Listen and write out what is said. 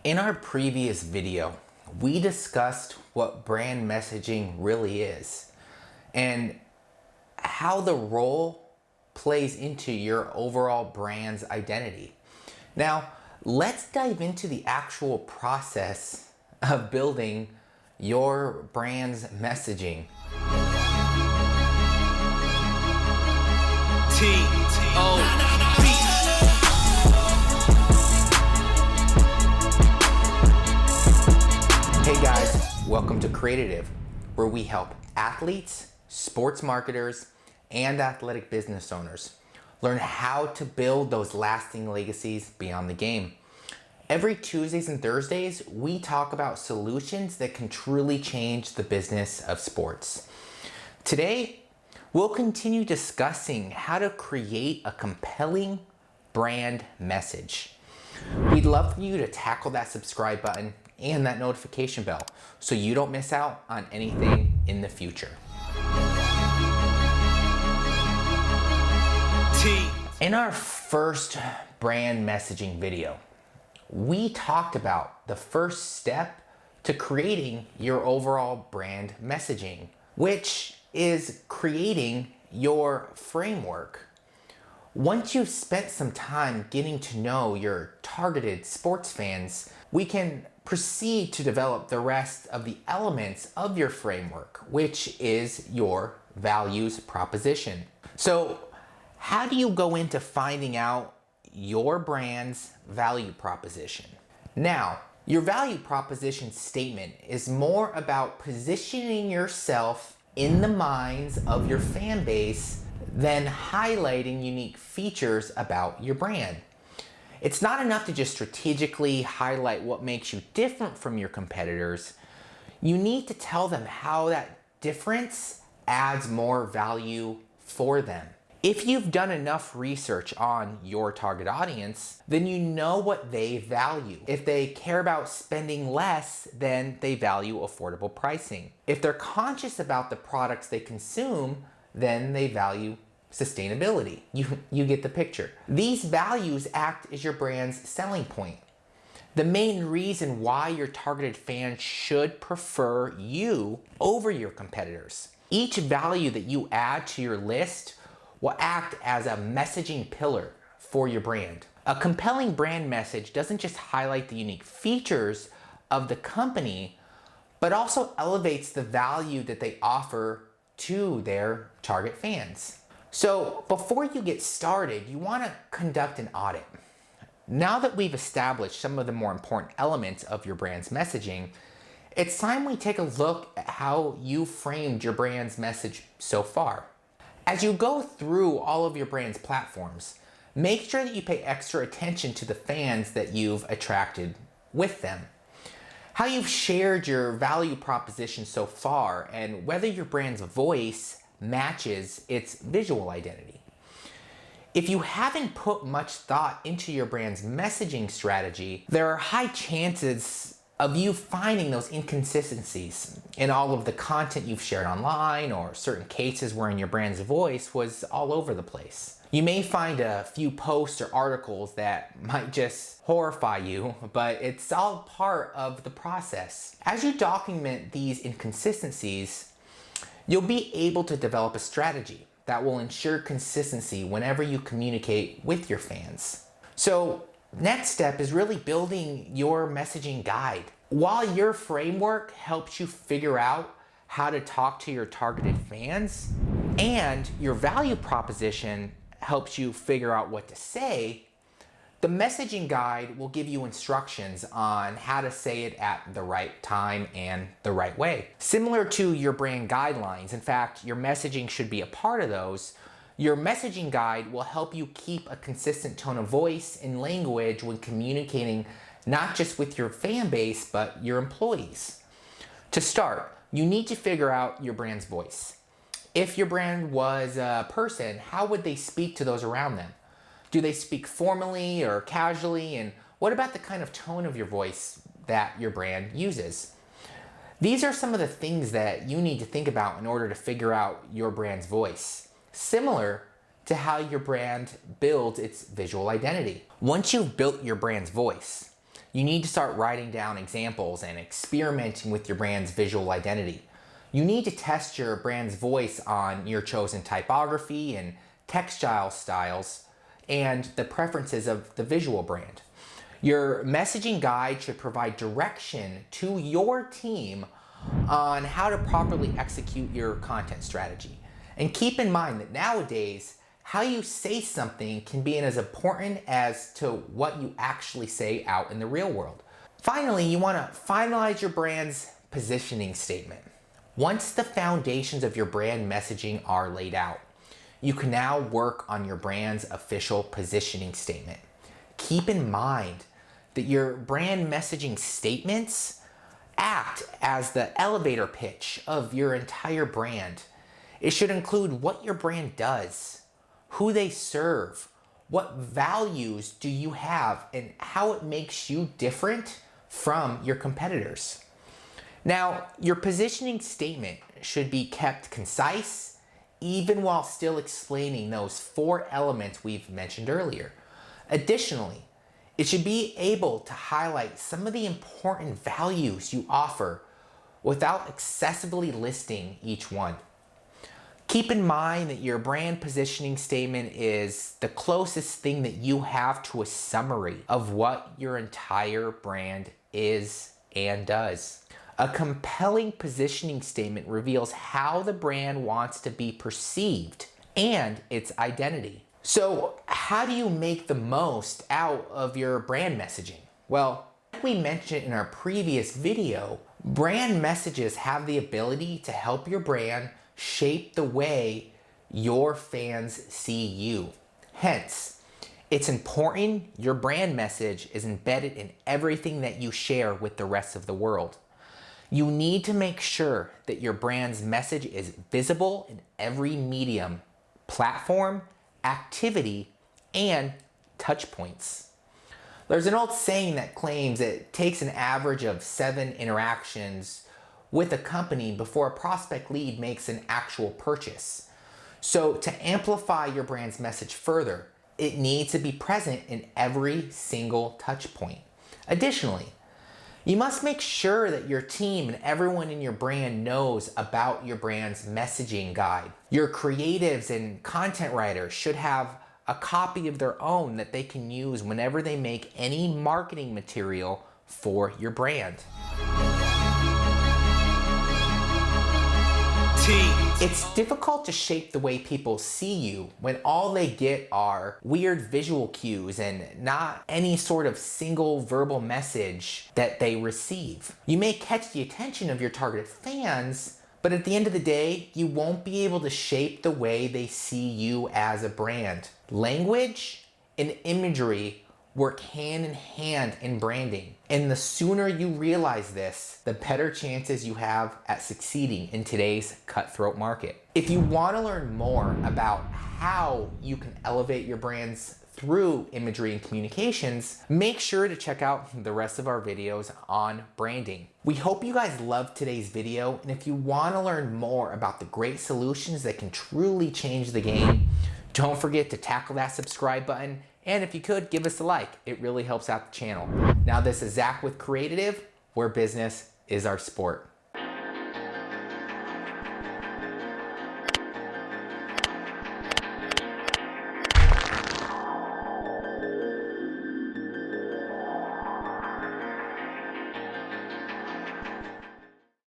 In our previous video, we discussed what brand messaging really is and how the role plays into your overall brand's identity. Now, let's dive into the actual process of building your brand's messaging. Hey guys, welcome to Creative, where we help athletes, sports marketers, and athletic business owners learn how to build those lasting legacies beyond the game. Every Tuesdays and Thursdays, we talk about solutions that can truly change the business of sports. Today, we'll continue discussing how to create a compelling brand message. We'd love for you to tackle that subscribe button and that notification bell so you don't miss out on anything in the future. In our first brand messaging video, we talked about the first step to creating your overall brand messaging, which is creating your framework. Once you've spent some time getting to know your targeted sports fans, we can proceed to develop the rest of the elements of your framework, which is your values proposition. So, how do you go into finding out your brand's value proposition? Now, your value proposition statement is more about positioning yourself in the minds of your fan base than highlighting unique features about your brand. It's not enough to just strategically highlight what makes you different from your competitors. You need to tell them how that difference adds more value for them. If you've done enough research on your target audience, then you know what they value. If they care about spending less, then they value affordable pricing. If they're conscious about the products they consume, then they value sustainability. You get the picture. These values act as your brand's selling point. The main reason why your targeted fans should prefer you over your competitors. Each value that you add to your list will act as a messaging pillar for your brand. A compelling brand message doesn't just highlight the unique features of the company, but also elevates the value that they offer to their target fans. So before you get started, you want to conduct an audit. Now that we've established some of the more important elements of your brand's messaging, it's time we take a look at how you framed your brand's message so far. As you go through all of your brand's platforms, make sure that you pay extra attention to the fans that you've attracted with them. How you've shared your value proposition so far, and whether your brand's voice matches its visual identity. If you haven't put much thought into your brand's messaging strategy, there are high chances of you finding those inconsistencies in all of the content you've shared online, or certain cases wherein your brand's voice was all over the place. You may find a few posts or articles that might just horrify you, but it's all part of the process. As you document these inconsistencies, you'll be able to develop a strategy that will ensure consistency whenever you communicate with your fans. So, next step is really building your messaging guide. While your framework helps you figure out how to talk to your targeted fans, and your value proposition helps you figure out what to say, the messaging guide will give you instructions on how to say it at the right time and the right way. Similar to your brand guidelines, in fact, your messaging should be a part of those. Your messaging guide will help you keep a consistent tone of voice and language when communicating not just with your fan base, but your employees. To start, you need to figure out your brand's voice. If your brand was a person, how would they speak to those around them? Do they speak formally or casually? And what about the kind of tone of your voice that your brand uses? These are some of the things that you need to think about in order to figure out your brand's voice, similar to how your brand builds its visual identity. Once you've built your brand's voice, You need to start writing down examples and experimenting with your brand's visual identity. You need to test your brand's voice on your chosen typography and textile styles and the preferences of the visual brand. Your messaging guide should provide direction to your team on how to properly execute your content strategy. And keep in mind that nowadays, how you say something can be as important as to what you actually say out in the real world. Finally, you want to finalize your brand's positioning statement. Once the foundations of your brand messaging are laid out, you can now work on your brand's official positioning statement. Keep in mind that your brand messaging statements act as the elevator pitch of your entire brand. It should include what your brand does, who they serve, what values do you have, and how it makes you different from your competitors. Now, your positioning statement should be kept concise, even while still explaining those 4 elements we've mentioned earlier. Additionally, it should be able to highlight some of the important values you offer without excessively listing each one. Keep in mind that your brand positioning statement is the closest thing that you have to a summary of what your entire brand is and does. A compelling positioning statement reveals how the brand wants to be perceived and its identity. So, how do you make the most out of your brand messaging? Well, like we mentioned in our previous video, brand messages have the ability to help your brand shape the way your fans see you. Hence, it's important your brand message is embedded in everything that you share with the rest of the world. You need to make sure that your brand's message is visible in every medium, platform, activity, and touch points. There's an old saying that claims it takes an average of 7 interactions with a company before a prospect lead makes an actual purchase. So to amplify your brand's message further, it needs to be present in every single touch point. Additionally, you must make sure that your team and everyone in your brand knows about your brand's messaging guide. Your creatives and content writers should have a copy of their own that they can use whenever they make any marketing material for your brand. It's difficult to shape the way people see you when all they get are weird visual cues and not any sort of single verbal message that they receive. You may catch the attention of your targeted fans, but at the end of the day, you won't be able to shape the way they see you as a brand. Language and imagery work hand in hand in branding. And the sooner you realize this, the better chances you have at succeeding in today's cutthroat market. If you want to learn more about how you can elevate your brands through imagery and communications, make sure to check out the rest of our videos on branding. We hope you guys loved today's video, and if you want to learn more about the great solutions that can truly change the game, don't forget to tackle that subscribe button. And if you could, give us a like. It really helps out the channel. Now, this is Zach with Creative, where business is our sport.